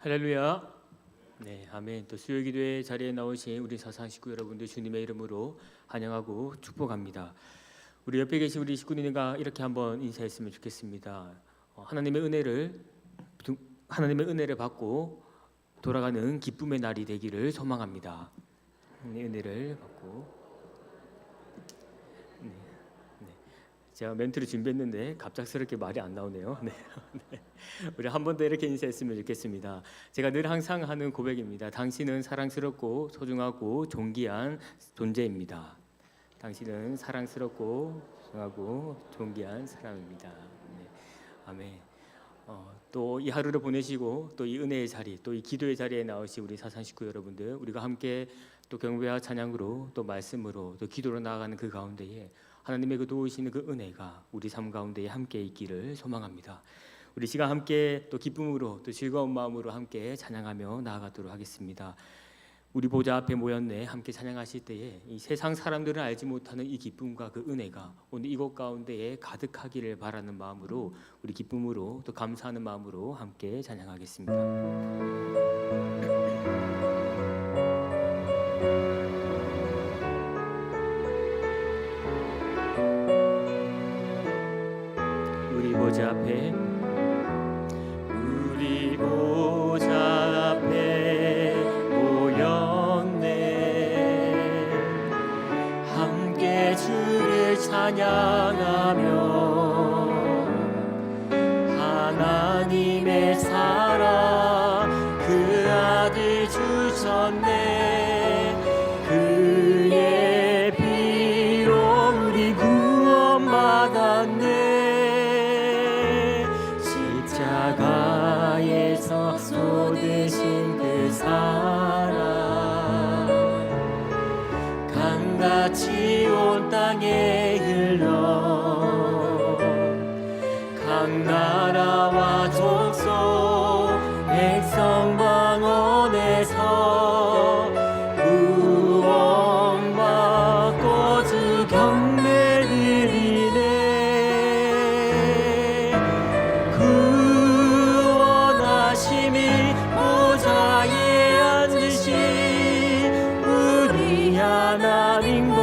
할렐루야. 네, 아멘. 또 수요기도회 자리에 나오신 우리 사상 식구 여러분들 주님의 이름으로 환영하고 축복합니다. 우리 옆에 계신 우리 식구님과 이렇게 한번 인사했으면 좋겠습니다. 하나님의 은혜를 받고 돌아가는 기쁨의 날이 되기를 소망합니다. 은혜를 받고. 제가 멘트를 준비했는데 갑작스럽게 말이 안 나오네요. 네. 우리 한 번 더 이렇게 인사했으면 좋겠습니다. 제가 늘 항상 하는 고백입니다. 당신은 사랑스럽고 소중하고 존귀한 존재입니다. 당신은 사랑스럽고 소중하고 존귀한 사람입니다. 네. 아멘. 또 이 하루를 보내시고 또 이 은혜의 자리, 또 이 기도의 자리에 나오신 우리 사상 식구 여러분들, 우리가 함께 또 경배와 찬양으로 또 말씀으로 또 기도로 나아가는 그 가운데에 하나님의 그 도우시는 그 은혜가 우리 삶 가운데에 함께 있기를 소망합니다. 우리 시간 함께 또 기쁨으로 또 즐거운 마음으로 함께 찬양하며 나아가도록 하겠습니다. 우리 보좌 앞에 모였네 함께 찬양하실 때에 이 세상 사람들은 알지 못하는 이 기쁨과 그 은혜가 오늘 이곳 가운데에 가득하기를 바라는 마음으로 우리 기쁨으로 또 감사하는 마음으로 함께 찬양하겠습니다. 우리 보좌 앞에 모였네 함께 주를 찬양하며 하나님의 사랑 그 아들 주셨네 그의 피로 우리 구원 받았네 십자가에서 쏟으신 그 사랑 강같이 온 땅에 흘러 각 나라와 족속 백성 방언에서 구원받고 주 경배 드리네 구원하심이 보좌에 앉으신 우리 하나님과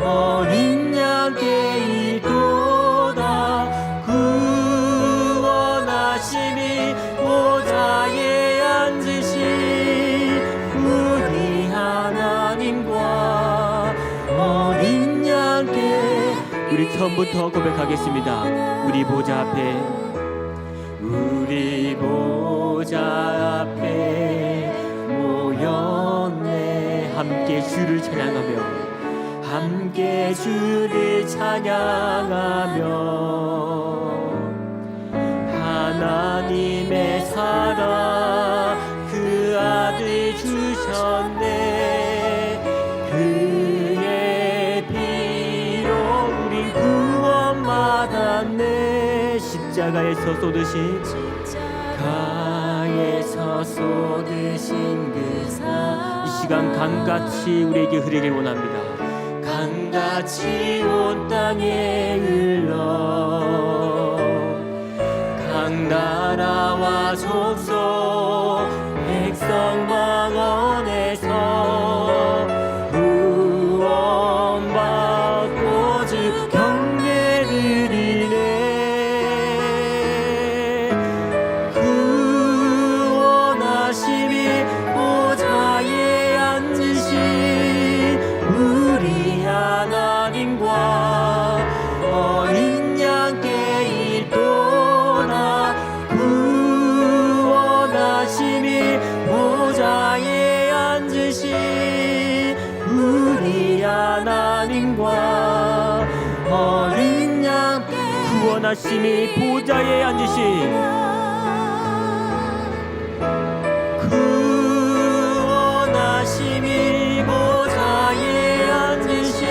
어린 양께 있도다 구원하심이 보좌에 앉으신 우리 하나님과 어린 양께 우리 처음부터 고백하겠습니다. 우리 보좌 앞에 모였네 함께 주를 찬양하며 하나님의 사랑 그 아들 주셨네 그의 피로 우리 구원받았네 십자가에서 쏟으신 그 사 이 시간 강같이 우리에게 흐르길 원합니다. 강같이 온 땅에 흘러 각 나라와 족속 백성 방언에서 구원받고 주 경배 드리네 구원하심이 보좌에 앉으신 우리 하나님과 어린 양께 있도다 구원하심이 보좌에 앉으신 우리 하나님과 어린 양께 구원하심이 보좌에 앉으신 구원하심이 보좌에 앉으신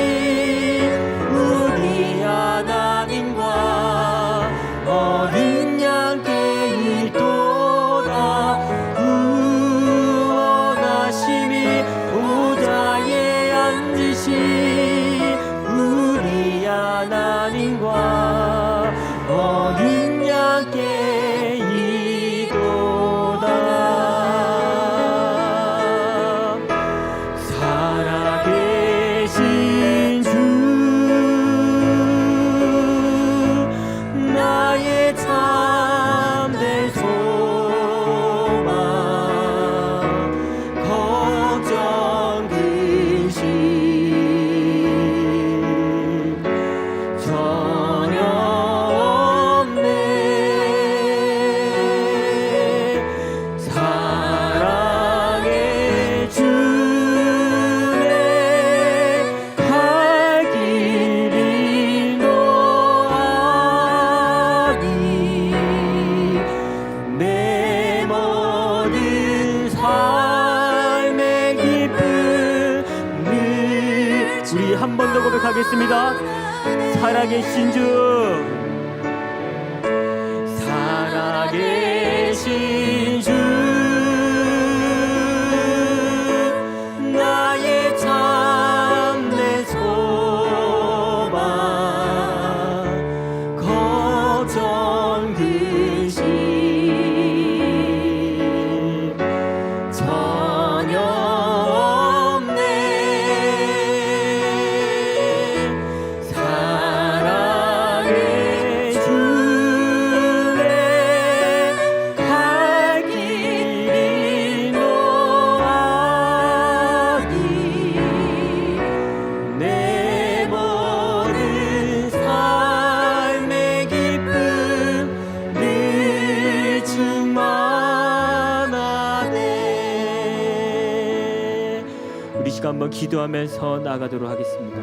우리 하나님과 어린 양께 있도다 구원하심이 보좌에 앉으신 우리 하나님과 어린 양께 고백하겠습니다. 살아계신 주, 살아계신 주, 나의 참된 소망, 걱정 그 심 전혀 없네. 사랑의 주에 갈 길이 노하니 내 모든 삶의 기쁨 늘 충만하네. 우리 시간 한번 기도하면서 나가도록 하겠습니다.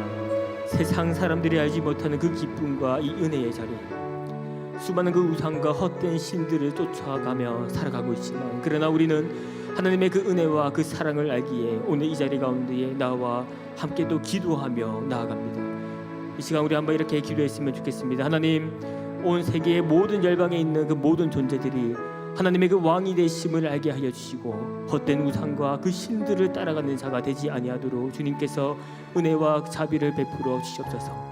세상 사람들이 알지 못하는 그 기쁨과 이 은혜의 자리, 수많은 그 우상과 헛된 신들을 쫓아가며 살아가고 있지만, 그러나 우리는 하나님의 그 은혜와 그 사랑을 알기에 오늘 이 자리 가운데에 나와 함께 또 기도하며 나아갑니다. 이 시간 우리 한번 이렇게 기도했으면 좋겠습니다. 하나님, 온 세계의 모든 열방에 있는 그 모든 존재들이 하나님의 그 왕이 되심을 알게 하여 주시고, 헛된 우상과 그 신들을 따라가는 자가 되지 아니하도록 주님께서 은혜와 자비를 베풀어 주시옵소서.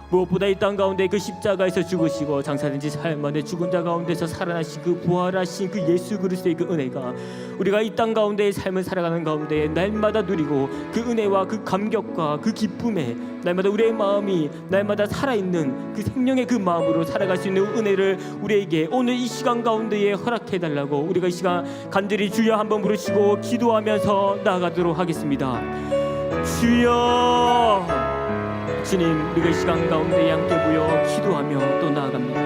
무엇보다 이 땅 가운데 그 십자가에서 죽으시고 장사된 지 사흘 만에 죽은 자 가운데서 살아나신 그 부활하신 그 예수 그리스도의 그 은혜가 우리가 이 땅 가운데의 삶을 살아가는 가운데 날마다 누리고, 그 은혜와 그 감격과 그 기쁨에 날마다 우리의 마음이 날마다 살아있는 그 생명의 그 마음으로 살아갈 수 있는 은혜를 우리에게 오늘 이 시간 가운데에 허락해달라고 우리가 이 시간 간절히 주여 한번 부르시고 기도하면서 나아가도록 하겠습니다. 주여, 주님, 우리가 이 시간 가운데에 함께 모여 기도하며 또 나아갑니다.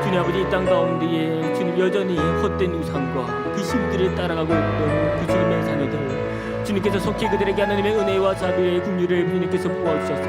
주님 아버지, 이 땅 가운데에 주님 여전히 헛된 우상과 그 신들을 따라가고 있던 그 주님의 자녀들, 주님께서 속히 그들에게 하나님의 은혜와 자비의 긍휼을 주님께서 부어주셔서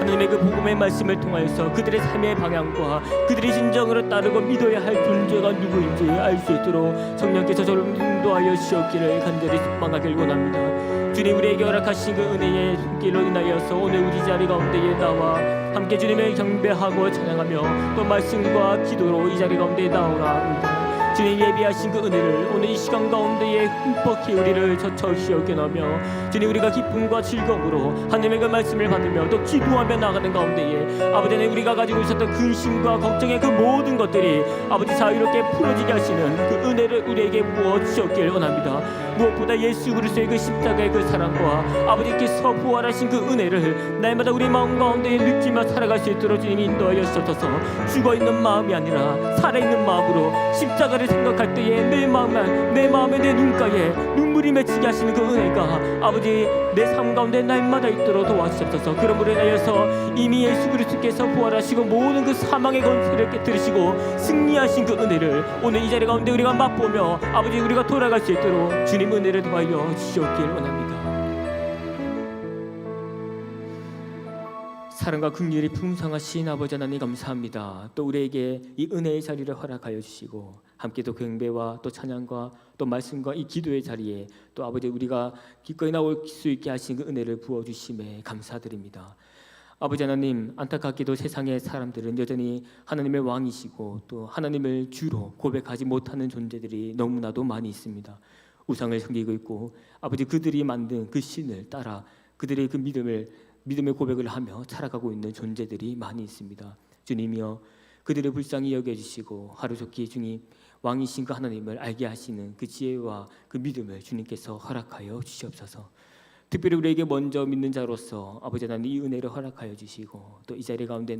하나님의 그 복음의 말씀을 통하여서 그들의 삶의 방향과 그들의 진정으로 따르고 믿어야 할 존재가 누구인지 알 수 있도록 성령께서 저를 인도하여 주시옵기를 간절히 소망하길 원합니다. 주님, 우리에게 허락하신 그 은혜의 손길로 인하여서 오늘 우리 자리 가운데에 나와 함께 주님을 경배하고 찬양하며 또 말씀과 기도로 이 자리 가운데에 나오라 합니다. 주님, 예비하신 그 은혜를 오늘 이 시간 가운데에 흠뻑히 우리를 젖혀주시옵게 하며, 주님, 우리가 기쁨과 즐거움으로 하나님의 그 말씀을 받으며 또 기도하며 나가는 가운데에 아버지, 우리가 가지고 있었던 근심과 걱정의 그 모든 것들이 아버지 자유롭게 풀어지게 하시는 그 은혜를 우리에게 부어주시옵기를 원합니다. 무엇보다 예수 그리스도의 그 십자가의 그 사랑과 아버지께서 부활하신 그 은혜를 날마다 우리 마음 가운데에 느끼며 살아갈 수 있도록 주님 인도하여 주셔서 죽어있는 마음이 아니라 살아있는 마음으로 십자가를 생각할 때에 내 마음에 내 눈가에 눈물이 맺히게 하시는 그 은혜가 아버지 내 삶 가운데 날마다 있도록 도와주셔서, 그러므로 인하여서 이미 예수 그리스도께서 부활하시고 모든 그 사망의 권세를 깨뜨리시고 승리하신 그 은혜를 오늘 이 자리 가운데 우리가 맛보며 아버지 우리가 돌아갈 수 있도록 주님 은혜를 더하여 주시옵기를 원합니다. 사랑과 긍휼이 풍성하신 아버지 하나님 감사합니다. 또 우리에게 이 은혜의 자리를 허락하여 주시고 함께 또 경배와 또 찬양과 또 말씀과 이 기도의 자리에 또 아버지 우리가 기꺼이 나올 수 있게 하신 그 은혜를 부어주심에 감사드립니다. 아버지 하나님, 안타깝게도 세상의 사람들은 여전히 하나님의 왕이시고 또 하나님을 주로 고백하지 못하는 존재들이 너무나도 많이 있습니다. 우상을 섬기고 있고 아버지 그들이 만든 그 신을 따라 그들의 그 믿음의 고백을 하며 살아가고 있는 존재들이 많이 있습니다. 주님이여, 그들을 불쌍히 여겨주시고 하루속히 주님 왕이신 그 하나님을 알게 하시는 그 지혜와 그 믿음을 주님께서 허락하여 주시옵소서. 특별히 우리에게 먼저 믿는 자로서 아버지 하나님 이 은혜를 허락하여 주시고 또 이 자리 가운데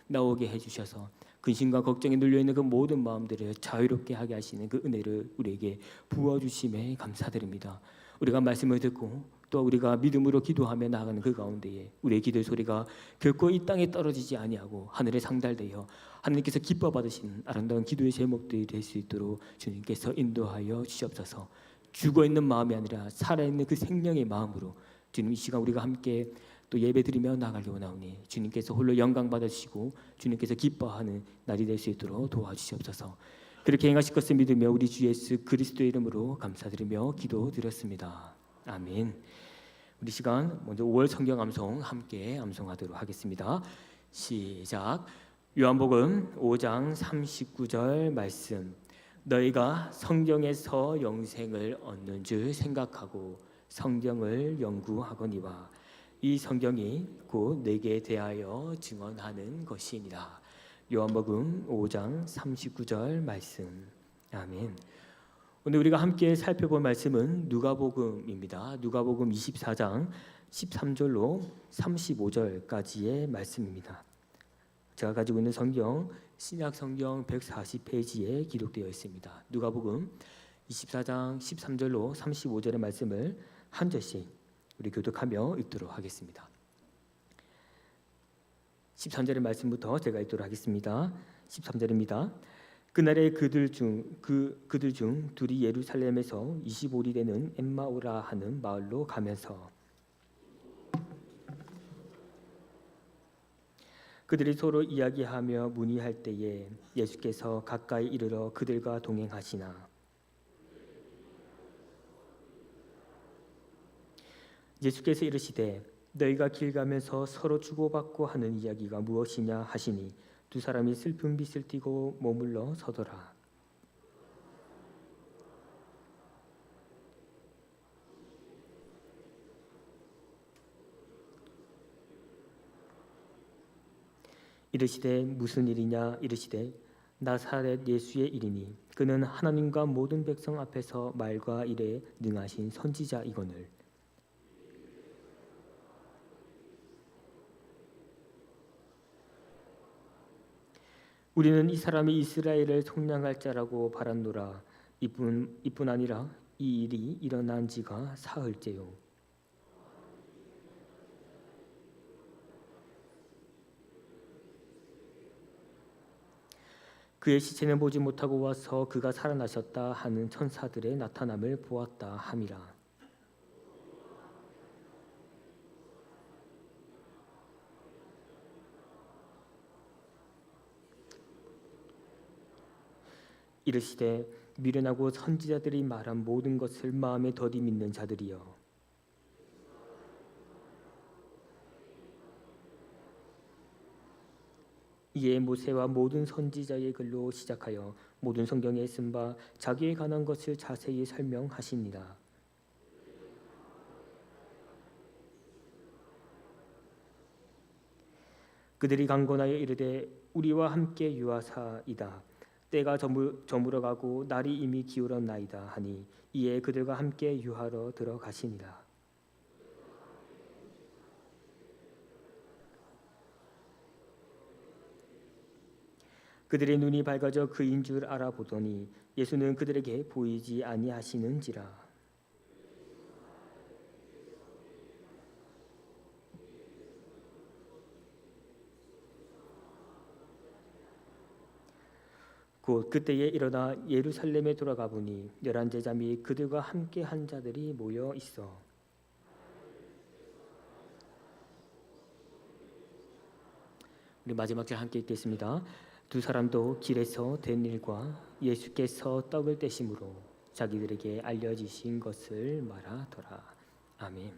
나오게 해주셔서 근심과 걱정에 눌려있는 그 모든 마음들을 자유롭게 하게 하시는 그 은혜를 우리에게 부어주심에 감사드립니다. 우리가 말씀을 듣고 또 우리가 믿음으로 기도하며 나아가는 그 가운데에 우리의 기도의 소리가 결코 이 땅에 떨어지지 아니하고 하늘에 상달되어 하나님께서 기뻐 받으시는 아름다운 기도의 제목들이 될 수 있도록 주님께서 인도하여 주시옵소서. 죽어있는 마음이 아니라 살아있는 그 생명의 마음으로 주님 이 시간 우리가 함께 또 예배드리며 나아가려 원하오니 주님께서 홀로 영광 받으시고 주님께서 기뻐하는 날이 될 수 있도록 도와주시옵소서. 그렇게 행하실 것을 믿으며 우리 주 예수 그리스도의 이름으로 감사드리며 기도드렸습니다. 아멘. 우리 시간 먼저 5월 성경 암송 함께 암송하도록 하겠습니다. 시작. 요한복음 5장 39절 말씀. 너희가 성경에서 영생을 얻는 줄 생각하고 성경을 연구하거니와 이 성경이 곧 내게 대하여 증언하는 것이니라. 요한복음 5장 39절 말씀. 아멘. 오늘 우리가 함께 살펴볼 말씀은 누가복음입니다. 누가복음 24장 13절로 35절까지의 말씀입니다. 제가 가지고 있는 성경 신약 성경 140페이지에 기록되어 있습니다. 누가복음 24장 13절로 35절의 말씀을 한 절씩 우리 교독하며 읽도록 하겠습니다. 13절의 말씀부터 제가 읽도록 하겠습니다. 13절입니다. 그날에 그들 중 둘이 예루살렘에서 25리 되는 엠마오라 하는 마을로 가면서 그들이 서로 이야기하며 문의할 때에 예수께서 가까이 이르러 그들과 동행하시나 예수께서 이르시되 너희가 길 가면서 서로 주고받고 하는 이야기가 무엇이냐 하시니 두 사람이 슬픈 빛을 띠고 머물러 서더라. 이르시되 무슨 일이냐 이르시되 나사렛 예수의 일이니 그는 하나님과 모든 백성 앞에서 말과 일에 능하신 선지자이거늘 우리는 이 사람이 이스라엘을 속량할 자라고 바랐노라. 이뿐 아니라 이 일이 일어난 지가 사흘째요. 그의 시체는 보지 못하고 와서 그가 살아나셨다 하는 천사들의 나타남을 보았다 함이라. 이르시되 미련하고 선지자들이 말한 모든 것을 마음에 더디 믿는 자들이여 이에 모세와 모든 선지자의 글로 시작하여 모든 성경에 쓴 바 자기에 관한 것을 자세히 설명하시니라. 그들이 강권하여 이르되 우리와 함께 유하사이다. 때가 저물어가고 날이 이미 기울었나이다 하니 이에 그들과 함께 유하러 들어가시니라. 그들의 눈이 밝아져 그인 줄 알아보더니 예수는 그들에게 보이지 아니하시는지라. 곧 그때에 일어나 예루살렘에 돌아가 보니 11제자 및 그들과 함께 한 자들이 모여 있어 우리 마지막 절 함께 읽겠습니다. 두 사람도 길에서 된 일과 예수께서 떡을 떼심으로 자기들에게 알려지신 것을 말하더라. 아멘.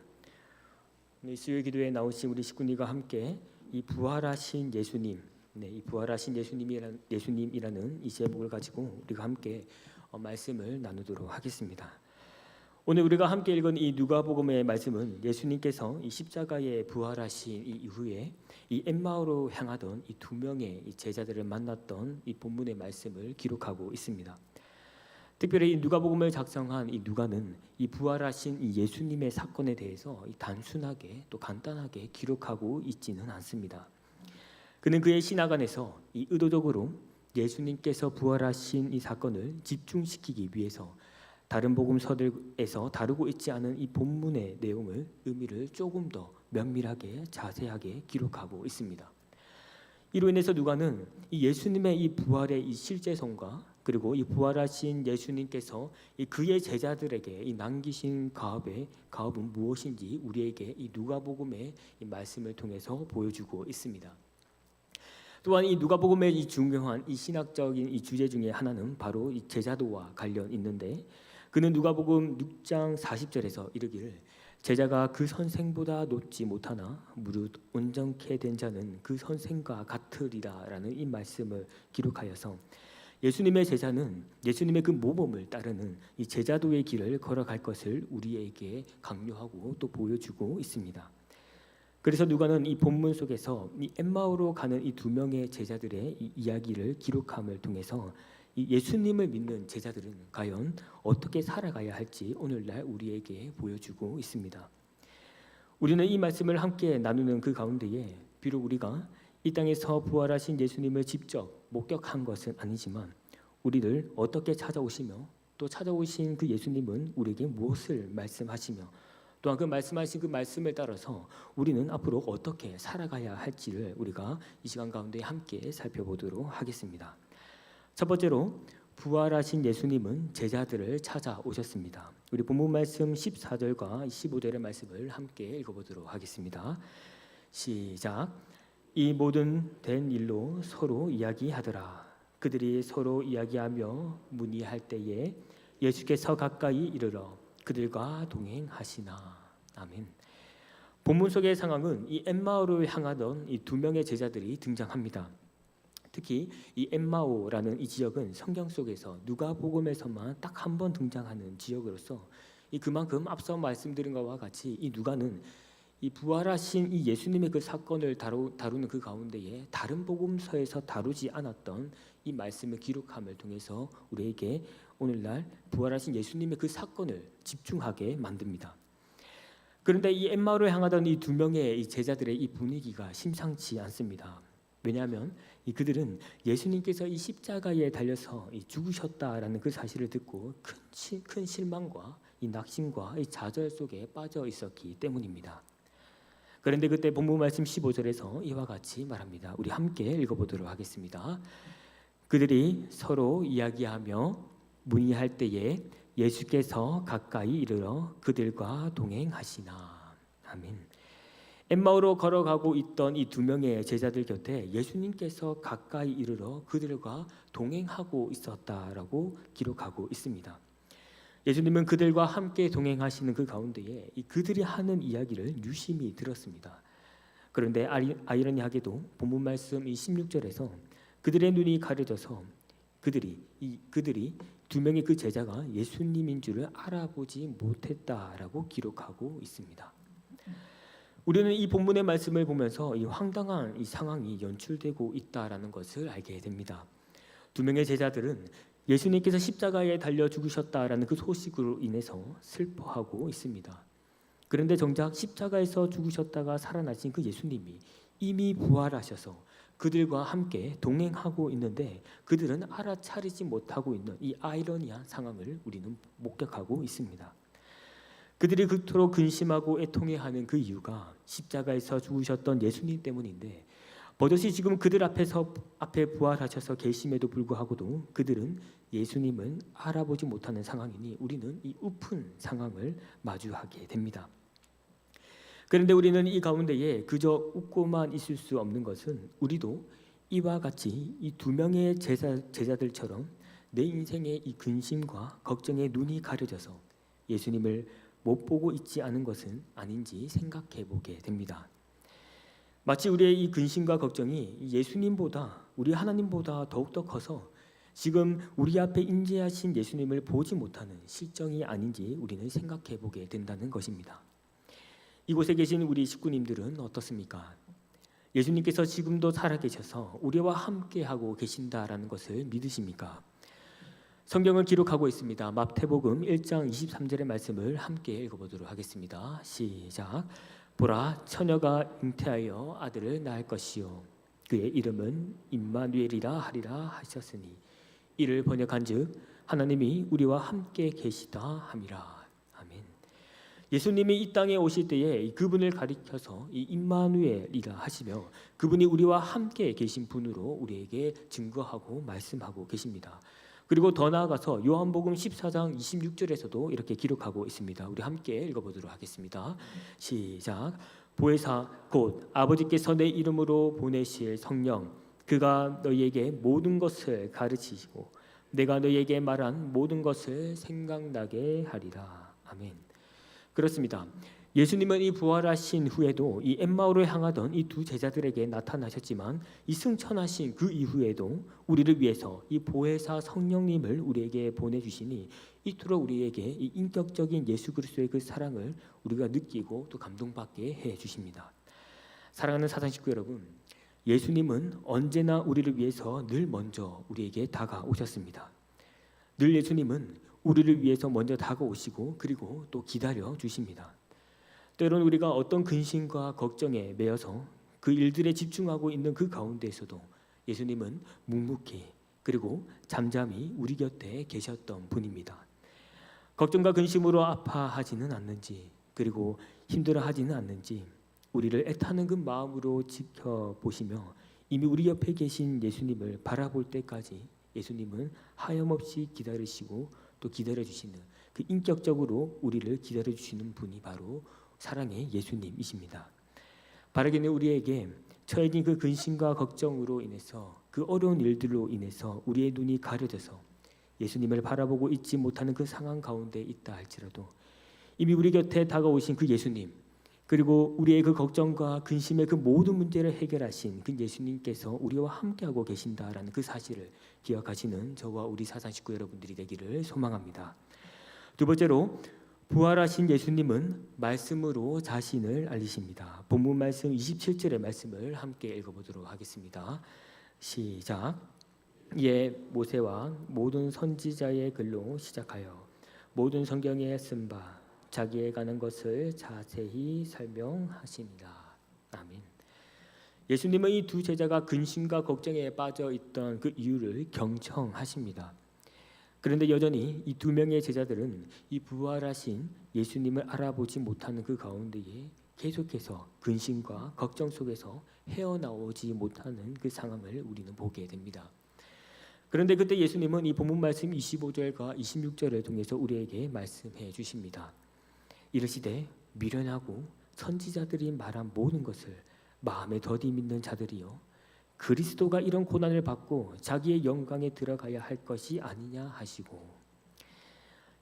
수요일 기도에 나오신 우리 식구님과 함께 이 부활하신 예수님, 이 부활하신 예수님이라는 이 제목을 가지고 우리가 함께 말씀을 나누도록 하겠습니다. 오늘 우리가 함께 읽은 이 누가복음의 말씀은 예수님께서 이 십자가에 부활하신 이 이후에 이 엠마오로 향하던 이 두 명의 이 제자들을 만났던 이 본문의 말씀을 기록하고 있습니다. 특별히 이 누가복음을 작성한 이 누가는 이 부활하신 이 예수님의 사건에 대해서 단순하게 또 간단하게 기록하고 있지는 않습니다. 그는 그의 신학 안에서 이 의도적으로 예수님께서 부활하신 이 사건을 집중시키기 위해서 다른 복음서들에서 다루고 있지 않은 이 본문의 내용을 의미를 조금 더 면밀하게 자세하게 기록하고 있습니다. 이로 인해서 누가는 이 예수님의 이 부활의 이 실제성과 그리고 이 부활하신 예수님께서 이 그의 제자들에게 이 남기신 가업은 무엇인지 우리에게 이 누가복음의 이 말씀을 통해서 보여주고 있습니다. 또한 이 누가복음의 이 중요한 이 신학적인 이 주제 중에 하나는 바로 이 제자도와 관련 있는데 그는 누가복음 6장 40절에서 이르기를 제자가 그 선생보다 높지 못하나 무릇 온전케 된 자는 그 선생과 같으리라라는 이 말씀을 기록하여서 예수님의 제자는 예수님의 그 모범을 따르는 이 제자도의 길을 걸어갈 것을 우리에게 강요하고 또 보여주고 있습니다. 그래서 누가는 이 본문 속에서 이 엠마오로 가는 이 두 명의 제자들의 이 이야기를 기록함을 통해서 이 예수님을 믿는 제자들은 과연 어떻게 살아가야 할지 오늘날 우리에게 보여주고 있습니다. 우리는 이 말씀을 함께 나누는 그 가운데에 비록 우리가 이 땅에서 부활하신 예수님을 직접 목격한 것은 아니지만 우리를 어떻게 찾아오시며 또 찾아오신 그 예수님은 우리에게 무엇을 말씀하시며 또한 그 말씀하신 그 말씀을 따라서 우리는 앞으로 어떻게 살아가야 할지를 우리가 이 시간 가운데 함께 살펴보도록 하겠습니다. 첫 번째로 부활하신 예수님은 제자들을 찾아오셨습니다. 우리 본문 말씀 14절과 15절의 말씀을 함께 읽어보도록 하겠습니다. 시작. 이 모든 된 일로 서로 이야기하더라. 그들이 서로 이야기하며 문의할 때에 예수께서 가까이 이르러 그들과 동행하시나. 아멘. 본문 속의 상황은 이 엠마오를 향하던 이 두 명의 제자들이 등장합니다. 특히 이 엠마오라는 이 지역은 성경 속에서 누가복음에서만 딱 한 번 등장하는 지역으로서 이 그만큼 앞서 말씀드린 것과 같이 이 누가는 이 부활하신 이 예수님의 그 사건을 다루는 그 가운데에 다른 복음서에서 다루지 않았던 이 말씀을 기록함을 통해서 우리에게 오늘날 부활하신 예수님의 그 사건을 집중하게 만듭니다. 그런데 이 엠마오를 향하던 이 두 명의 이 제자들의 이 분위기가 심상치 않습니다. 왜냐하면 그들은 예수님께서 이 십자가에 달려서 죽으셨다라는 그 사실을 듣고 큰 실망과 이 낙심과 이 좌절 속에 빠져 있었기 때문입니다. 그런데 그때 본문 말씀 15절에서 이와 같이 말합니다. 우리 함께 읽어보도록 하겠습니다. 그들이 서로 이야기하며 문의할 때에 예수께서 가까이 이르러 그들과 동행하시나. 아멘. 엠마오로 걸어가고 있던 이 두 명의 제자들 곁에 예수님께서 가까이 이르러 그들과 동행하고 있었다라고 기록하고 있습니다. 예수님은 그들과 함께 동행하시는 그 가운데에 그들이 하는 이야기를 유심히 들었습니다. 그런데 아이러니하게도 본문 말씀 16절에서 그들의 눈이 가려져서 그들이 두 명의 그 제자가 예수님인 줄을 알아보지 못했다라고 기록하고 있습니다. 우리는 이 본문의 말씀을 보면서 이 황당한 이 상황이 연출되고 있다라는 것을 알게 됩니다. 두 명의 제자들은 예수님께서 십자가에 달려 죽으셨다라는 그 소식으로 인해서 슬퍼하고 있습니다. 그런데 정작 십자가에서 죽으셨다가 살아나신 그 예수님이 이미 부활하셔서 그들과 함께 동행하고 있는데 그들은 알아차리지 못하고 있는 이 아이러니한 상황을 우리는 목격하고 있습니다. 그들이 그토록 근심하고 애통해하는 그 이유가 십자가에서 죽으셨던 예수님 때문인데 버젓이 지금 그들 앞에 부활하셔서 계심에도 불구하고도 그들은 예수님은 알아보지 못하는 상황이니 우리는 이 우픈 상황을 마주하게 됩니다. 그런데 우리는 이 가운데에 그저 웃고만 있을 수 없는 것은 우리도 이와 같이 이 두 명의 제자들처럼 내 인생의 이 근심과 걱정에 눈이 가려져서 예수님을 못 보고 있지 않은 것은 아닌지 생각해 보게 됩니다. 마치 우리의 이 근심과 걱정이 예수님보다 우리 하나님보다 더욱더 커서 지금 우리 앞에 임재하신 예수님을 보지 못하는 실정이 아닌지 우리는 생각해 보게 된다는 것입니다. 이곳에 계신 우리 식구님들은 어떻습니까? 예수님께서 지금도 살아계셔서 우리와 함께하고 계신다라는 것을 믿으십니까? 성경을 기록하고 있습니다. 마태복음 1장 23절의 말씀을 함께 읽어보도록 하겠습니다. 시작. 보라, 처녀가 잉태하여 아들을 낳을 것이요 그의 이름은 임마누엘이라 하리라 하셨으니 이를 번역한즉 하나님이 우리와 함께 계시다 함이라. 아멘. 예수님이 이 땅에 오실 때에 그분을 가리켜서 이 임마누엘이라 하시며 그분이 우리와 함께 계신 분으로 우리에게 증거하고 말씀하고 계십니다. 그리고 더 나아가서 요한복음 14장 26절에서도 이렇게 기록하고 있습니다. 우리 함께 읽어보도록 하겠습니다. 시작. 보혜사 곧 아버지께서 내 이름으로 보내실 성령 그가 너희에게 모든 것을 가르치시고 내가 너희에게 말한 모든 것을 생각나게 하리라. 아멘. 그렇습니다. 예수님은 이 부활하신 후에도 이 엠마오로 향하던 이 두 제자들에게 나타나셨지만 이 승천하신 그 이후에도 우리를 위해서 이 보혜사 성령님을 우리에게 보내주시니 이토록 우리에게 이 인격적인 예수 그리스도의 그 사랑을 우리가 느끼고 또 감동받게 해주십니다. 사랑하는 사상 식구 여러분, 예수님은 언제나 우리를 위해서 늘 먼저 우리에게 다가오셨습니다. 늘 예수님은 우리를 위해서 먼저 다가오시고 그리고 또 기다려 주십니다. 때론 우리가 어떤 근심과 걱정에 매여서 그 일들에 집중하고 있는 그 가운데에서도 예수님은 묵묵히 그리고 잠잠히 우리 곁에 계셨던 분입니다. 걱정과 근심으로 아파하지는 않는지 그리고 힘들어하지는 않는지 우리를 애타는 그 마음으로 지켜보시며 이미 우리 옆에 계신 예수님을 바라볼 때까지 예수님은 하염없이 기다리시고 또 기다려주시는 그 인격적으로 우리를 기다려주시는 분이 바로 사랑의 예수님이십니다. 바라기는 우리에게 처해진 그 근심과 걱정으로 인해서 그 어려운 일들로 인해서 우리의 눈이 가려져서 예수님을 바라보고 있지 못하는 그 상황 가운데 있다 할지라도 이미 우리 곁에 다가오신 그 예수님 그리고 우리의 그 걱정과 근심의 그 모든 문제를 해결하신 그 예수님께서 우리와 함께하고 계신다라는 그 사실을 기억하시는 저와 우리 사상 식구 여러분들이 되기를 소망합니다. 두 번째로 부활하신 예수님은 말씀으로 자신을 알리십니다. 본문 말씀 27절의 말씀을 함께 읽어보도록 하겠습니다. 시작. 예, 모세와 모든 선지자의 글로 시작하여 모든 성경에 쓴 바 자기에 관한 것을 자세히 설명하십니다. 아멘. 예수님은 이 두 제자가 근심과 걱정에 빠져 있던 그 이유를 경청하십니다. 그런데 여전히 이 두 명의 제자들은 이 부활하신 예수님을 알아보지 못하는 그 가운데에 계속해서 근심과 걱정 속에서 헤어나오지 못하는 그 상황을 우리는 보게 됩니다. 그런데 그때 예수님은 이 본문 말씀 25절과 26절을 통해서 우리에게 말씀해 주십니다. 이르시되 미련하고 선지자들이 말한 모든 것을 마음에 더디 믿는 자들이요 그리스도가 이런 고난을 받고 자기의 영광에 들어가야 할 것이 아니냐 하시고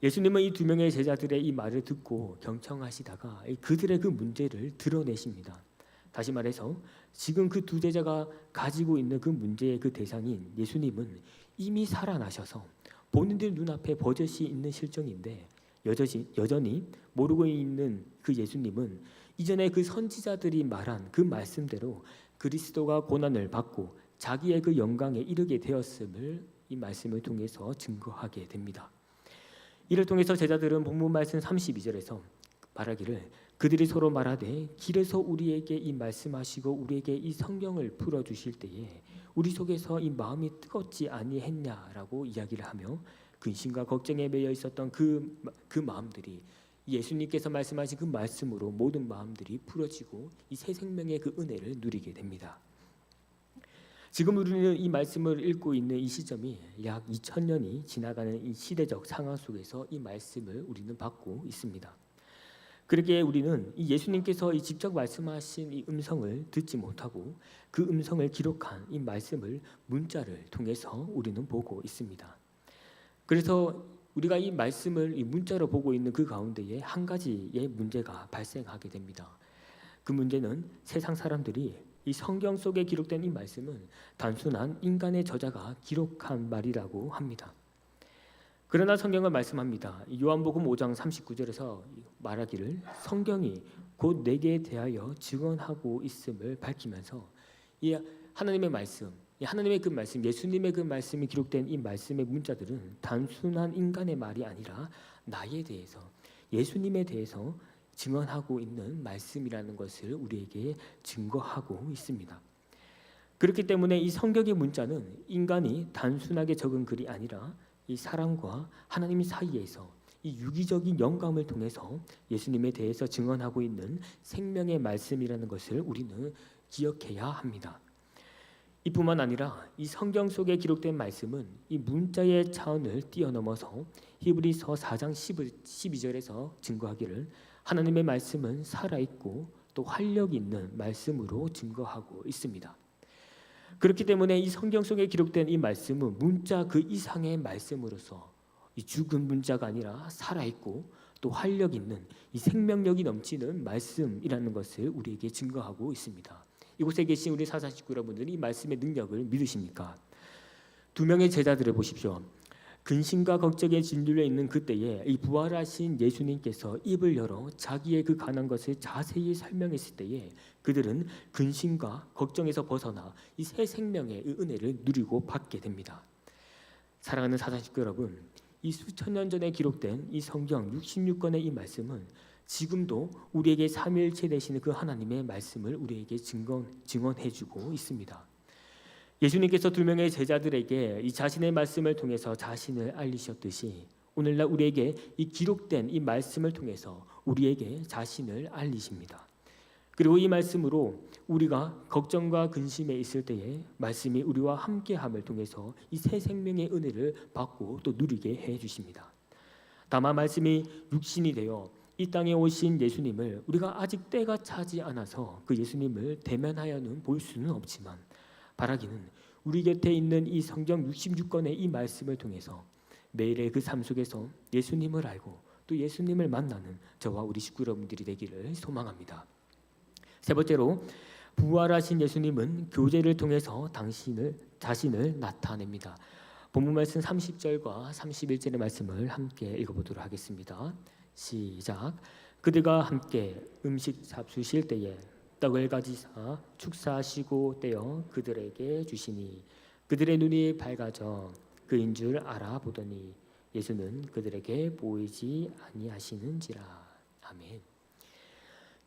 예수님은 이 두 명의 제자들의 이 말을 듣고 경청하시다가 그들의 그 문제를 드러내십니다. 다시 말해서 지금 그 두 제자가 가지고 있는 그 문제의 그 대상인 예수님은 이미 살아나셔서 본인들 눈앞에 버젓이 있는 실정인데 여전히 모르고 있는 그 예수님은 이전에 그 선지자들이 말한 그 말씀대로 그리스도가 고난을 받고 자기의 그 영광에 이르게 되었음을 이 말씀을 통해서 증거하게 됩니다. 이를 통해서 제자들은 본문 말씀 32절에서 말하기를 그들이 서로 말하되 길에서 우리에게 이 말씀하시고 우리에게 이 성경을 풀어주실 때에 우리 속에서 이 마음이 뜨겁지 아니했냐라고 이야기를 하며 근심과 걱정에 매여 있었던 그 마음들이 예수님께서 말씀하신 그 말씀으로 모든 마음들이 풀어지고 이 새 생명의 그 은혜를 누리게 됩니다. 지금 우리는 이 말씀을 읽고 있는 이 시점이 약 2000년이 지나가는 이 시대적 상황 속에서 이 말씀을 우리는 받고 있습니다. 그렇게 우리는 이 예수님께서 이 직접 말씀하신 이 음성을 듣지 못하고 그 음성을 기록한 이 말씀을 문자를 통해서 우리는 보고 있습니다. 그래서 우리가 이 말씀을 이 문자로 보고 있는 그 가운데에 한 가지의 문제가 발생하게 됩니다. 그 문제는 세상 사람들이 이 성경 속에 기록된 이 말씀은 단순한 인간의 저자가 기록한 말이라고 합니다. 그러나 성경은 말씀합니다. 요한복음 5장 39절에서 말하기를 성경이 곧 내게 대하여 증언하고 있음을 밝히면서 이 하나님의 말씀, 하나님의 그 말씀, 예수님의 그 말씀이 기록된 이 말씀의 문자들은 단순한 인간의 말이 아니라 나에 대해서, 예수님에 대해서 증언하고 있는 말씀이라는 것을 우리에게 증거하고 있습니다. 그렇기 때문에 이 성경의 문자는 인간이 단순하게 적은 글이 아니라 이 사람과 하나님 사이에서 이 유기적인 영감을 통해서 예수님에 대해서 증언하고 있는 생명의 말씀이라는 것을 우리는 기억해야 합니다. 이뿐만 아니라 이 성경 속에 기록된 말씀은 이 문자의 차원을 뛰어넘어서 히브리서 4장 12절에서 증거하기를 하나님의 말씀은 살아있고 또 활력 있는 말씀으로 증거하고 있습니다. 그렇기 때문에 이 성경 속에 기록된 이 말씀은 문자 그 이상의 말씀으로서 이 죽은 문자가 아니라 살아있고 또 활력 있는 이 생명력이 넘치는 말씀이라는 것을 우리에게 증거하고 있습니다. 이곳에 계신 우리 사사 식구 여러분들이 이 말씀의 능력을 믿으십니까? 두 명의 제자들을 보십시오. 근심과 걱정에 짓눌려 있는 그때에 이 부활하신 예수님께서 입을 열어 자기의 그 가난 것을 자세히 설명했을 때에 그들은 근심과 걱정에서 벗어나 이 새 생명의 은혜를 누리고 받게 됩니다. 사랑하는 사사 식구 여러분, 이 수천 년 전에 기록된 이 성경 66권의 이 말씀은 지금도 우리에게 삼위일체 되시는 그 하나님의 말씀을 우리에게 증언해주고 있습니다. 예수님께서 두 명의 제자들에게 이 자신의 말씀을 통해서 자신을 알리셨듯이 오늘날 우리에게 이 기록된 이 말씀을 통해서 우리에게 자신을 알리십니다. 그리고 이 말씀으로 우리가 걱정과 근심에 있을 때에 말씀이 우리와 함께함을 통해서 이 새 생명의 은혜를 받고 또 누리게 해주십니다. 다만 말씀이 육신이 되어 이 땅에 오신 예수님을 우리가 아직 때가 차지 않아서 그 예수님을 대면하여는 볼 수는 없지만 바라기는 우리 곁에 있는 이 성경 66권의 이 말씀을 통해서 매일의 그 삶 속에서 예수님을 알고 또 예수님을 만나는 저와 우리 식구 여러분들이 되기를 소망합니다. 세 번째로 부활하신 예수님은 교제를 통해서 자신을 나타냅니다. 본문 말씀 30절과 31절의 말씀을 함께 읽어보도록 하겠습니다. 시작. 그들과 함께 음식 잡수실 때에 떡을 가지사 축사하시고 떼어 그들에게 주시니 그들의 눈이 밝아져 그인 줄 알아보더니 예수는 그들에게 보이지 아니하시는지라. 아멘.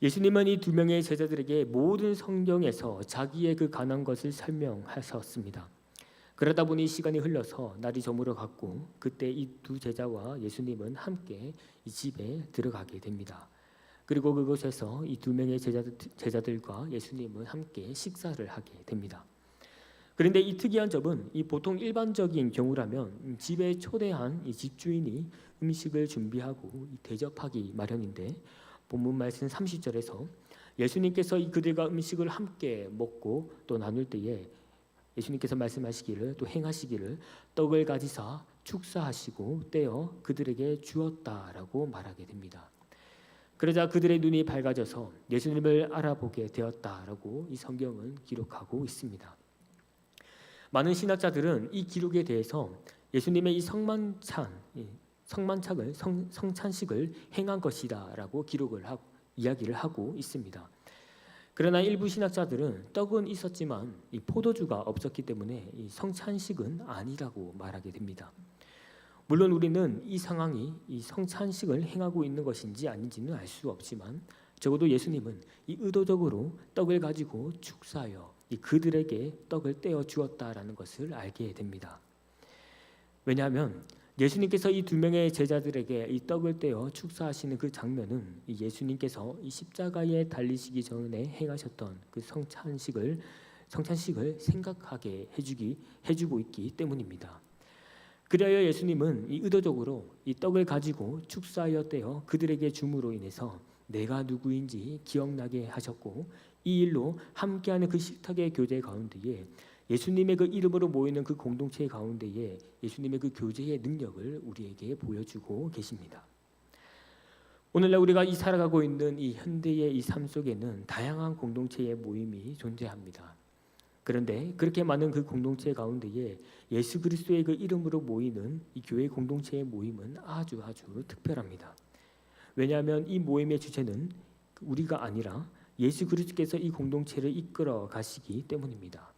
예수님은 이 두 명의 제자들에게 모든 성경에서 자기의 그 가난 것을 설명하셨습니다. 그러다 보니 시간이 흘러서 날이 저물어 갔고 그때 이 두 제자와 예수님은 함께 이 집에 들어가게 됩니다. 그리고 그곳에서 이 두 명의 제자들과 예수님은 함께 식사를 하게 됩니다. 그런데 이 특이한 점은 이 보통 일반적인 경우라면 집에 초대한 이 집주인이 음식을 준비하고 대접하기 마련인데 본문 말씀 30절에서 예수님께서 그들과 음식을 함께 먹고 또 나눌 때에 예수님께서 말씀하시기를 또 행하시기를 떡을 가지사 축사하시고 떼어 그들에게 주었다라고 말하게 됩니다. 그러자 그들의 눈이 밝아져서 예수님을 알아보게 되었다라고 이 성경은 기록하고 있습니다. 많은 신학자들은 이 기록에 대해서 예수님의 이 성찬식을 행한 것이다라고 이야기를 하고 있습니다. 그러나 일부 신학자들은 떡은 있었지만 이 포도주가 없었기 때문에 이 성찬식은 아니라고 말하게 됩니다. 물론 우리는 이 상황이 이 성찬식을 행하고 있는 것인지 아닌지는 알 수 없지만 적어도 예수님은 이 의도적으로 떡을 가지고 축사하여 그들에게 떡을 떼어 주었다라는 것을 알게 됩니다. 왜냐하면 예수님께서 이 두 명의 제자들에게 이 떡을 떼어 축사하시는 그 장면은 이 예수님께서 이 십자가에 달리시기 전에 행하셨던 그 성찬식을 생각하게 해주고 있기 때문입니다. 그리하여 예수님은 이 의도적으로 이 떡을 가지고 축사하여 떼어 그들에게 줌으로 인해서 내가 누구인지 기억나게 하셨고 이 일로 함께하는 그 식탁의 교제 가운데에 예수님의 그 이름으로 모이는 그 공동체 가운데에 예수님의 그 교제의 능력을 우리에게 보여주고 계십니다. 오늘날 우리가 이 살아가고 있는 이 현대의 이 삶 속에는 다양한 공동체의 모임이 존재합니다. 그런데 그렇게 많은 그 공동체 가운데에 예수 그리스도의 그 이름으로 모이는 이 교회 공동체의 모임은 아주 특별합니다. 왜냐하면 이 모임의 주체는 우리가 아니라 예수 그리스도께서 이 공동체를 이끌어 가시기 때문입니다.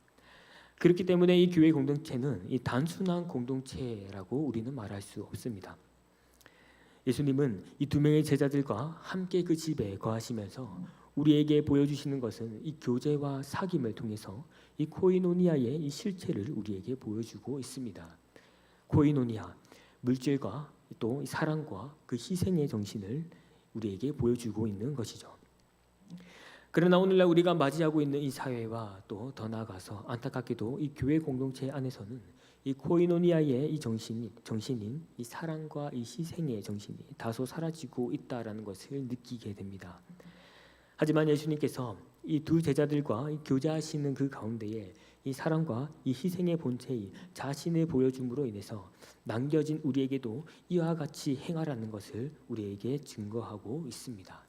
그렇기 때문에 이 교회 공동체는 이 단순한 공동체라고 우리는 말할 수 없습니다. 예수님은 이 두 명의 제자들과 함께 그 집에 거하시면서 우리에게 보여주시는 것은 이 교제와 사귐을 통해서 이 코이노니아의 이 실체를 우리에게 보여주고 있습니다. 코이노니아, 물질과 또 사랑과 그 희생의 정신을 우리에게 보여주고 있는 것이죠. 그러나 오늘날 우리가 맞이하고 있는 이 사회와 또 더 나아가서 안타깝게도 이 교회 공동체 안에서는 이 코이노니아의 이 정신인 이 사랑과 이 희생의 정신이 다소 사라지고 있다라는 것을 느끼게 됩니다. 하지만 예수님께서 이 두 제자들과 이 교제하시는 그 가운데에 이 사랑과 이 희생의 본체인 자신을 보여줌으로 인해서 남겨진 우리에게도 이와 같이 행하라는 것을 우리에게 증거하고 있습니다.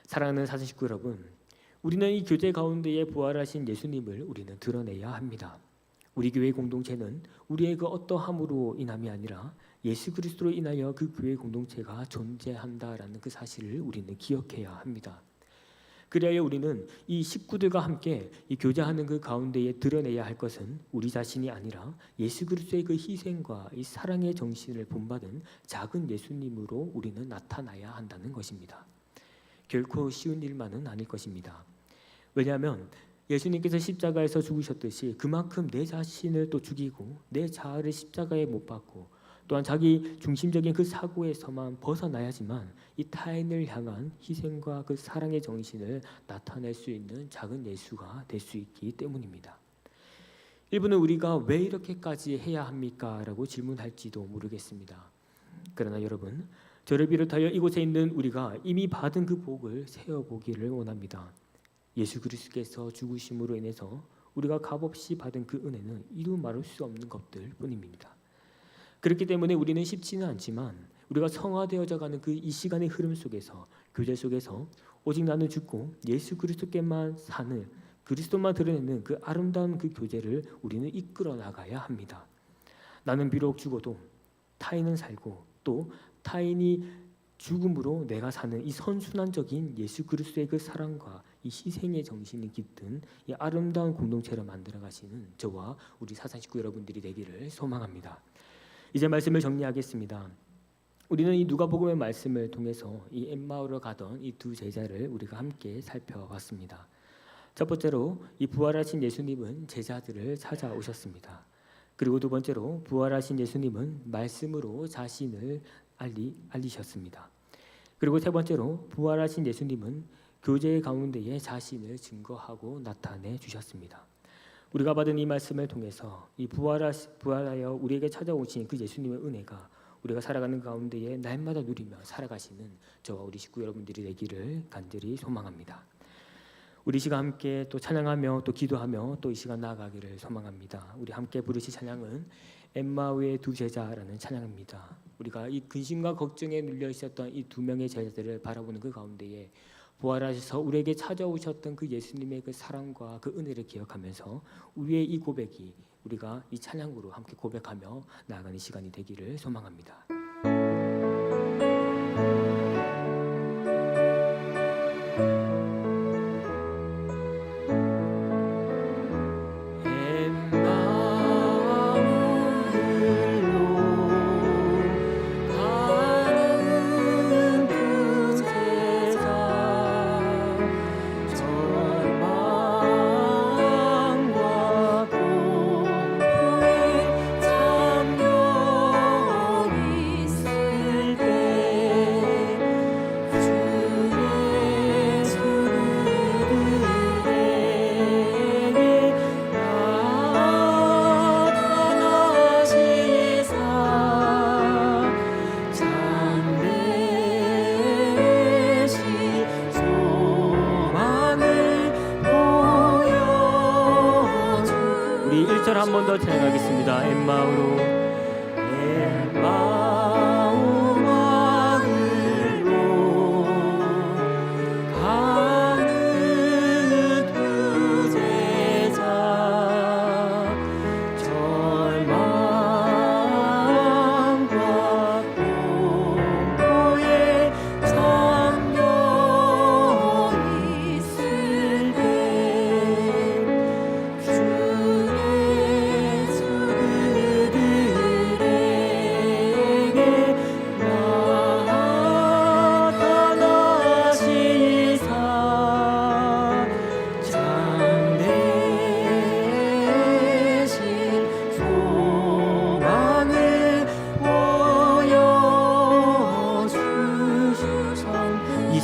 사랑하는 사진 식구 여러분, 우리는 이 교제 가운데에 부활하신 예수님을 우리는 드러내야 합니다. 우리 교회 공동체는 우리의 그 어떠함으로 인함이 아니라 예수 그리스도로 인하여 그 교회 공동체가 존재한다라는 그 사실을 우리는 기억해야 합니다. 그래야 우리는 이 식구들과 함께 이 교제하는 그 가운데에 드러내야 할 것은 우리 자신이 아니라 예수 그리스도의 그 희생과 이 사랑의 정신을 본받은 작은 예수님으로 우리는 나타나야 한다는 것입니다. 결코 쉬운 일만은 아닐 것입니다. 왜냐하면 예수님께서 십자가에서 죽으셨듯이 그만큼 내 자신을 또 죽이고 내 자아를 십자가에 못 박고 또한 자기 중심적인 그 사고에서만 벗어나야지만 이 타인을 향한 희생과 그 사랑의 정신을 나타낼 수 있는 작은 예수가 될 수 있기 때문입니다. 일부는 우리가 왜 이렇게까지 해야 합니까? 라고 질문할지도 모르겠습니다. 그러나 여러분, 저를 비롯하여 이곳에 있는 우리가 이미 받은 그 복을 세어보기를 원합니다. 예수 그리스도께서 죽으심으로 인해서 우리가 값없이 받은 그 은혜는 이루 말할 수 없는 것들 뿐입니다. 그렇기 때문에 우리는 쉽지는 않지만 우리가 성화되어져 가는 그 이 시간의 흐름 속에서 교제 속에서 오직 나는 죽고 예수 그리스도께만 사는 그리스도만 드러내는 그 아름다운 그 교제를 우리는 이끌어 나가야 합니다. 나는 비록 죽어도 타인은 살고 또 타인이 죽음으로 내가 사는 이 선순환적인 예수 그리스도의 그 사랑과 이 희생의 정신이 깃든 이 아름다운 공동체를 만들어 가시는 저와 우리 사상 식구 여러분들이 되기를 소망합니다. 이제 말씀을 정리하겠습니다. 우리는 이 누가복음의 말씀을 통해서 이 엠마오로 가던 이 두 제자를 우리가 함께 살펴봤습니다. 첫 번째로 이 부활하신 예수님은 제자들을 찾아오셨습니다. 그리고 두 번째로 부활하신 예수님은 말씀으로 자신을 알리셨습니다. 그리고 세 번째로 부활하신 예수님은 교제 가운데에 자신을 증거하고 나타내 주셨습니다. 우리가 받은 이 말씀을 통해서 이 부활하여 우리에게 찾아오신 그 예수님의 은혜가 우리가 살아가는 가운데에 날마다 누리며 살아가시는 저와 우리 식구 여러분들이 되기를 간절히 소망합니다. 우리 시간 함께 또 찬양하며 또 기도하며 또 이 시간 나아가기를 소망합니다. 우리 함께 부르실 찬양은 엠마오의 두 제자라는 찬양입니다. 우리가 이 근심과 걱정에 눌려 있었던 이 두 명의 제자들을 바라보는 그 가운데에 부활하셔서 우리에게 찾아오셨던 그 예수님의 그 사랑과 그 은혜를 기억하면서 우리의 이 고백이 우리가 이 찬양으로 함께 고백하며 나아가는 시간이 되기를 소망합니다. 한 번 더 찬양하겠습니다. 엠마오로 엠마오 마을로 가는 두 제자 절망과 공포에 잠겨 있을 때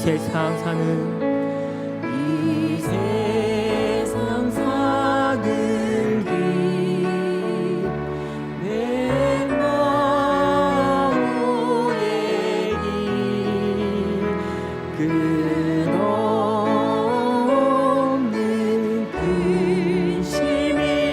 세상 사는 이 세상 사는 길 엠마오의 길 끝없는 근심이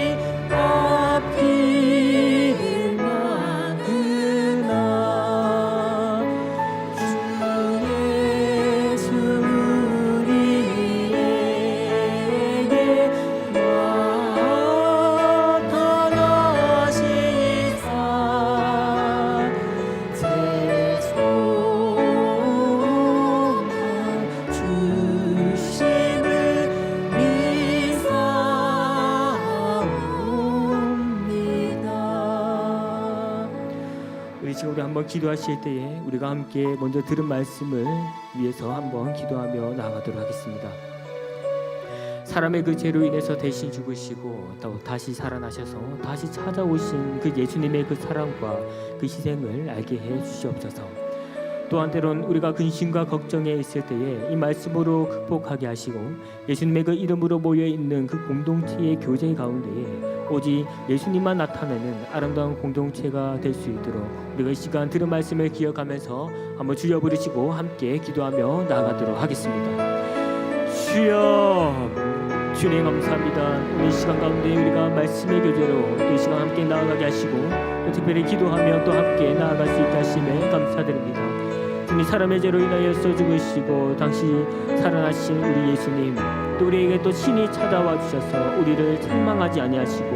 시간 우리 한번 기도하실 때에 우리가 함께 먼저 들은 말씀을 위해서 한번 기도하며 나아가도록 하겠습니다. 사람의 그 죄로 인해서 대신 죽으시고 또 다시 살아나셔서 다시 찾아오신 그 예수님의 그 사랑과 그 희생을 알게 해 주시옵소서. 또한 때론 우리가 근심과 걱정에 있을 때에 이 말씀으로 극복하게 하시고 예수님의 그 이름으로 모여 있는 그 공동체의 교제 가운데에 오직 예수님만 나타내는 아름다운 공동체가 될 수 있도록 우리가 이 시간 들은 말씀을 기억하면서 한번 주여 부르시고 함께 기도하며 나아가도록 하겠습니다. 주여, 주님 감사합니다. 오늘 이 시간 가운데 우리가 말씀의 교제로 또 이 시간 함께 나아가게 하시고 또 특별히 기도하며 또 함께 나아갈 수 있게 하심에 감사드립니다. 주님, 사람의 죄로 인하여서 죽으시고 당시 살아나신 우리 예수님, 또 우리에게 또 친히 찾아와 주셔서 우리를 책망하지 아니하시고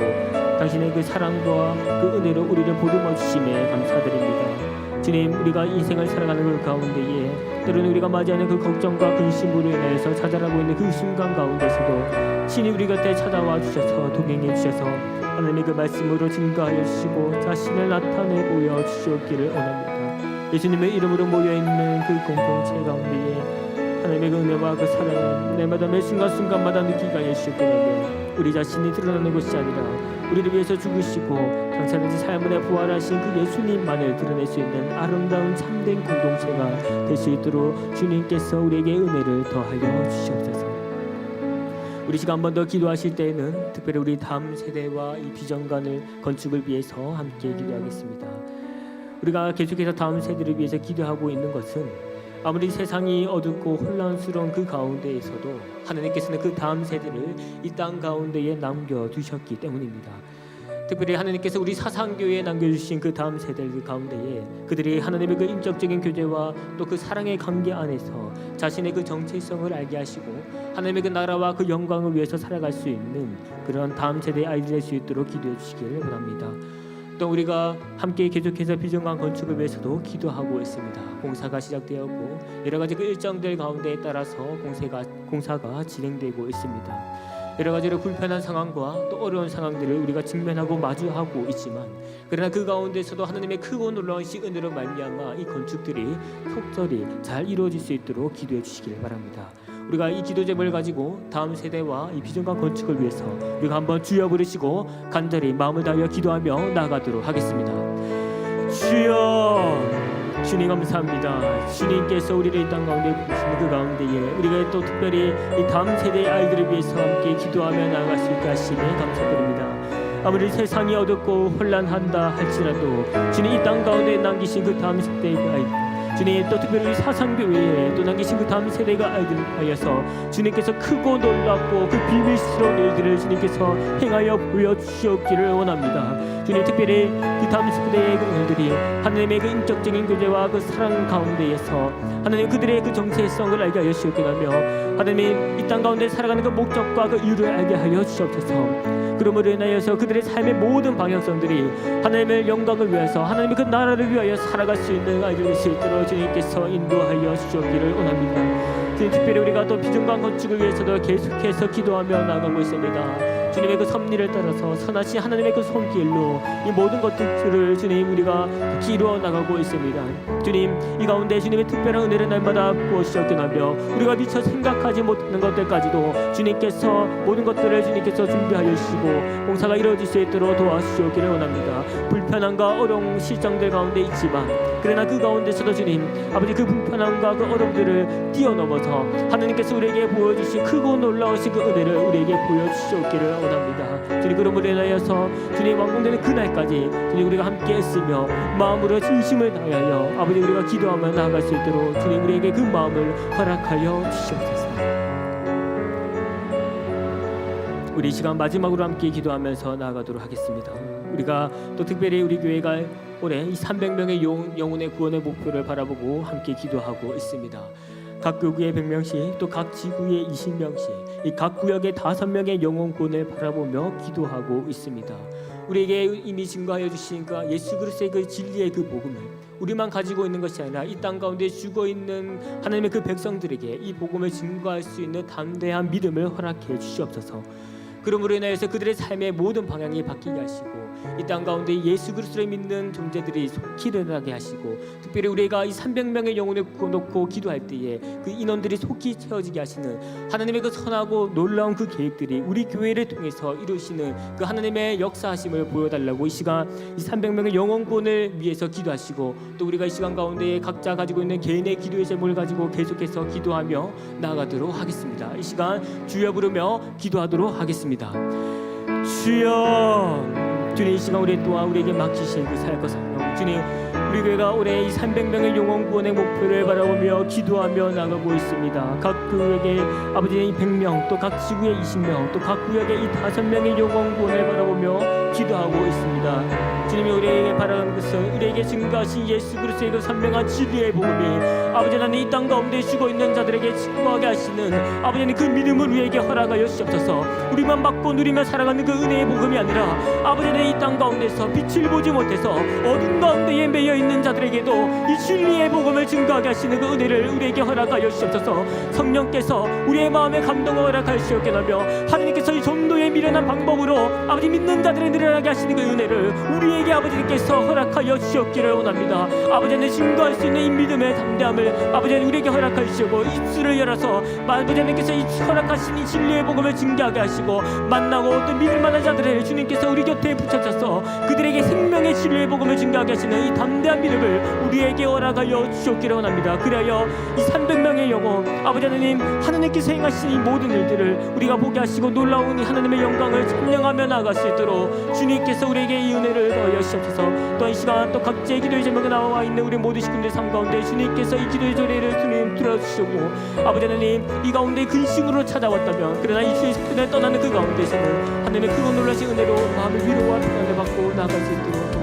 당신의 그 사랑과 그 은혜로 우리를 보듬어 주심에 감사드립니다. 주님, 우리가 인생을 살아가는 그 가운데에 때로는 우리가 맞이하는 그 걱정과 근심으로 인해서 좌절하고 있는 그 순간 가운데서도 친히 우리 곁에 찾아와 주셔서 동행해 주셔서 하나님의 그 말씀으로 증거하여 주시고 자신을 나타내 보여 주시옵기를 원합니다. 예수님의 이름으로 모여있는 그 공동체 가운데에 하나님의 그 은혜와 그 사랑을 내마다 매 순간순간마다 느끼게 하여 주시옵기를 우리 자신이 드러나는 것이 아니라 우리를 위해서 죽으시고 장사되지 삶을 부활하신 그 예수님만을 드러낼 수 있는 아름다운 참된 공동체가 될 수 있도록 주님께서 우리에게 은혜를 더하여 주시옵소서. 우리 시간 한 번 더 기도하실 때에는 특별히 우리 다음 세대와 이 비전관을 건축을 위해서 함께 기도하겠습니다. 우리가 계속해서 다음 세대를 위해서 기도하고 있는 것은 아무리 세상이 어둡고 혼란스러운 그 가운데에서도 하나님께서는 그 다음 세대를 이 땅 가운데에 남겨두셨기 때문입니다. 특별히 하나님께서 우리 사상교회에 남겨주신 그 다음 세대들 가운데에 그들이 하나님의 그 인격적인 교제와 또 그 사랑의 관계 안에서 자신의 그 정체성을 알게 하시고 하나님의 그 나라와 그 영광을 위해서 살아갈 수 있는 그런 다음 세대의 아이들이 될 수 있도록 기도해 주시기를 원합니다. 또 우리가 함께 계속해서 비전관 건축을 위해서도 기도하고 있습니다. 공사가 시작되었고 여러 가지 그 일정들 가운데에 따라서 공사가 진행되고 있습니다. 여러 가지로 불편한 상황과 또 어려운 상황들을 우리가 직면하고 마주하고 있지만 그러나 그 가운데서도 하나님의 크고 놀라운 은혜로 말미암아 이 건축들이 속절이 잘 이루어질 수 있도록 기도해 주시길 바랍니다. 우리가 이 기도 제목을 가지고 다음 세대와 이 비전관 건축을 위해서 우리가 한번 주여 부르시고 간절히 마음을 다하여 기도하며 나아가도록 하겠습니다. 주여, 주님 감사합니다. 주님께서 우리를 이 땅 가운데 부르시는 그 가운데에 우리가 또 특별히 이 다음 세대의 아이들을 위해서 함께 기도하며 나아갈 수 있게 하심에 감사드립니다. 아무리 세상이 어둡고 혼란한다 할지라도 주님 이 땅 가운데 남기신 그 다음 세대의 아이들, 주님 또 특별히 우리 사상교회에 또 남기신 그 다음 세대가 아이들을 하여서 주님께서 크고 놀랍고 그 비밀스러운 일들을 주님께서 행하여 보여주시옵기를 원합니다. 주님, 특별히 그 다음 세대의 그 일들이 하나님의 그 인격적인 교제와 그 사랑 가운데에서 하나님 그들의 그 정체성을 알게 하여 주시옵게 하며 하나님 이 땅 가운데 살아가는 그 목적과 그 이유를 알게 하여 주시옵소서. 그러므로 인하여서 그들의 삶의 모든 방향성들이 하나님의 영광을 위해서 하나님의 그 나라를 위하여 살아갈 수 있는 아이들이 될 수 있도록 주님께서 인도하여 주시기를 원합니다. 주님, 특별히 우리가 또 비전관 건축을 위해서도 계속해서 기도하며 나가고 있습니다. 주님의 그 섭리를 따라서 선하신 하나님의 그 손길로 이 모든 것들을 주님 우리가 이루어 나가고 있습니다. 주님, 이 가운데 주님의 특별한 은혜를 날마다 부어주셨게 하며 우리가 미처 생각하지 못하는 것들까지도 주님께서 모든 것들을 주님께서 준비하여 주시고 공사가 이루어질 수 있도록 도와주시기를 원합니다. 불편함과 어려운 실정들 가운데 있지만 그러나 그 가운데서도 주님 아버지 그 불편함과 그 어려움들을 뛰어넘어서 하나님께서 우리에게 보여주신 크고 놀라우신 그 은혜를 우리에게 보여주시기를 원합니다. 주님, 그러므로 인하여서 주님 완공되는 그날까지 주님 우리가 함께 했으며 마음으로 진심을 다하여 아버지 우리가 기도하며 나아갈 수 있도록 주님 우리에게 그 마음을 허락하여 주시옵소서. 우리 이 시간 마지막으로 함께 기도하면서 나아가도록 하겠습니다. 우리가 또 특별히 우리 교회가 올해 이 300명의 영혼의 구원의 목표를 바라보고 함께 기도하고 있습니다. 각 교구에 100명씩 또 각 지구에 20명씩 이 각 구역에 5명의 영혼 구원을 바라보며 기도하고 있습니다. 우리에게 이미 증거하여 주신 그 예수 그리스도의 그 진리의 그 복음을 우리만 가지고 있는 것이 아니라 이 땅 가운데 죽어 있는 하나님의 그 백성들에게 이 복음을 증거할 수 있는 담대한 믿음을 허락해 주시옵소서. 그러므로 인하여서 그들의 삶의 모든 방향이 바뀌게 하시고 이 땅 가운데 예수 그리스도를 믿는 존재들이 속히 일어나게 하시고, 특별히 우리가 이 300명의 영혼을 놓고 기도할 때에 그 인원들이 속히 채워지게 하시는 하나님의 그 선하고 놀라운 그 계획들이 우리 교회를 통해서 이루시는 그 하나님의 역사하심을 보여달라고 이 시간 이 300명의 영혼 구원을 위해서 기도하시고, 또 우리가 이 시간 가운데 각자 가지고 있는 개인의 기도의 제목을 가지고 계속해서 기도하며 나아가도록 하겠습니다. 이 시간 주여 부르며 기도하도록 하겠습니다. 주여, 주님, 이 시간 우리 또한 우리에게 맡기신 그 사역과 사명, 주님, 우리 교회가 올해 이 300명의 영혼 구원의 목표를 바라보며 기도하며 나가고 있습니다. 각 구역에 아버지의 100명, 또 각 지구의 20명, 또 각 구역의 이 5명의 영혼 구원을 바라보며 기도하고 있습니다. 주님이 우리에게 바라는 것은 우리에게 증거하신 예수 그리스도의 그 선명한 진리의 복음이 아버지 하나님 이 땅 가운데 죽어 있는 자들에게 증거하게 하시는 아버지 하나님 그 믿음을 우리에게 허락하여 주옵소서. 우리만 받고 누리며 살아가는 그 은혜의 복음이 아니라 아버지 하나님 이 땅 가운데서 빛을 보지 못해서 어둠 가운데에 매여 있는 자들에게도 이 진리의 복음을 증거하게 하시는 그 은혜를 우리에게 허락하여 주옵소서. 성령께서 우리의 마음에 감동을 허락하시옵게 하며 하나님께서 이 전도에 미련한 방법으로 아버지 믿는 자들을 늘어나게 하시는 그 은혜를 우리에게 아버지께서 허락하여 주시옵기를 원합니다. 아버지 하나님 증거할 수 있는 이 믿음의 담대함을 아버지 하나님 우리에게 허락하여 주시고, 입술을 열어서 아버지 하나님께서 이 허락하신 이 진리의 복음을 증거하게 하시고, 만나고 또 믿을 만한 자들을 주님께서 우리 곁에 붙여줘서 그들에게 생명의 진리의 복음을 증거하게 하시는 이 담대한 믿음을 우리에게 허락하여 주시옵기를 원합니다. 그리하여 이 300명의 영혼 아버지 하나님, 하나님께서 행하신 이 모든 일들을 우리가 보게 하시고 놀라운 이 하나님의 영광을 찬양하며 나아갈 수 있도록 주님께서 우리에게 이 은혜를 더하여 주시옵소서. 또 이 시간 또 각자의 기도의 제목에 나와 있는 우리 모든 식구들의 삶 가운데 주님께서 이 기도의 소리를 주님 들어주시고, 아버지 하나님 이 가운데 근심으로 찾아왔다면 그러나 이 주의 속편에 떠나는 그 가운데서는 하나님의 크고 놀라신 은혜로 마음의 위로와 평안을 받고 나아갈 수 있도록